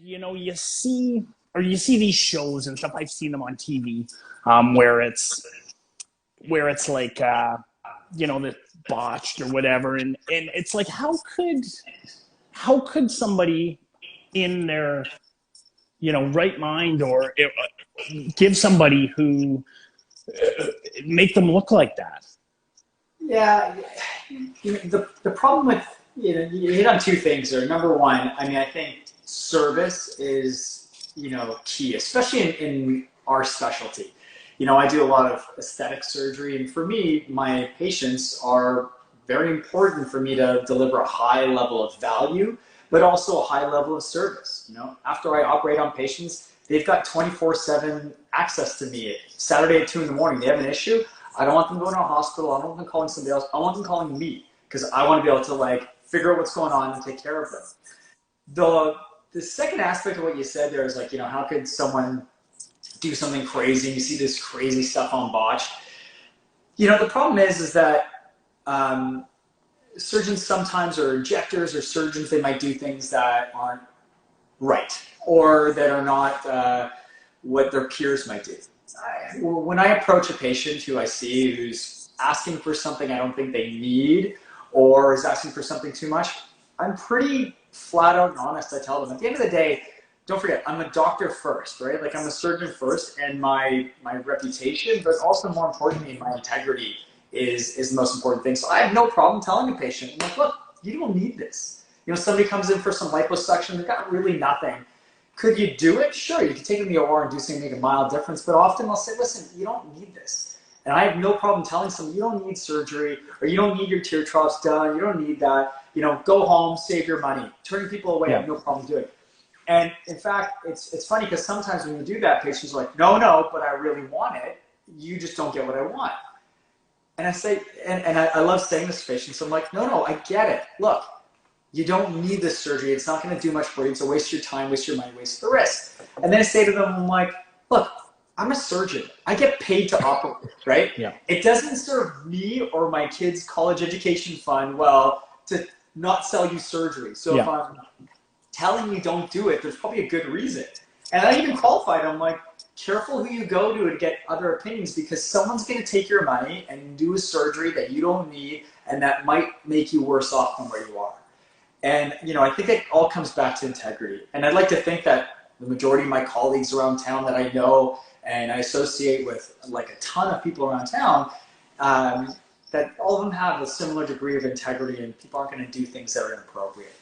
you know, you see these shows and stuff. I've seen them on TV, where it's like, you know, the botched or whatever, and it's like, how could somebody in their, you know, right mind, or give somebody who make them look like that? Yeah, the problem with, you hit on two things there. Number one, I mean, I think service is, key, especially in our specialty. I do a lot of aesthetic surgery, and for me, my patients are very important for me to deliver a high level of value, but also a high level of service. After I operate on patients, they've got 24/7 access to me. Saturday at 2 in the morning, they have an issue. I don't want them going to a hospital. I don't want them calling somebody else. I want them calling me, because I want to be able to figure out what's going on and take care of them. The second aspect of what you said there is how could someone do something crazy? You see this crazy stuff on Botched. The problem is that surgeons sometimes, or injectors or surgeons, they might do things that aren't right, or that are not what their peers might do. When I approach a patient who I see who's asking for something I don't think they need, or is asking for something too much, I'm pretty flat out and honest. I tell them, at the end of the day, don't forget, I'm a doctor first, right? I'm a surgeon first, and my reputation, but also more importantly, my integrity is the most important thing. So I have no problem telling a patient, I'm like, look, you don't need this. Somebody comes in for some liposuction, they've got really nothing. Could you do it? Sure, you can take them to the OR and do something to make a mild difference, but often I'll say, listen, you don't need this. And I have no problem telling someone, you don't need surgery, or you don't need your tear troughs done, you don't need that. Go home, save your money. Turning people away, I have no problem doing it. And in fact, it's funny, because sometimes when you do that, patients are like, no, but I really want it. You just don't get what I want. And I say, and I love saying this to patients, I'm like, no, I get it. Look, you don't need this surgery. It's not going to do much for you. It's a waste of your time, waste your money, waste the risk. And then I say to them, I'm like, look, I'm a surgeon. I get paid to operate, right? Yeah. It doesn't serve me or my kids' college education fund well to not sell you surgery. So if I'm telling you don't do it, there's probably a good reason. And I even qualified. I'm like, careful who you go to get other opinions, because someone's going to take your money and do a surgery that you don't need, and that might make you worse off than where you are. And, I think it all comes back to integrity. And I'd like to think that the majority of my colleagues around town that I know and I associate with a ton of people around town, that all of them have a similar degree of integrity, and people aren't going to do things that are inappropriate.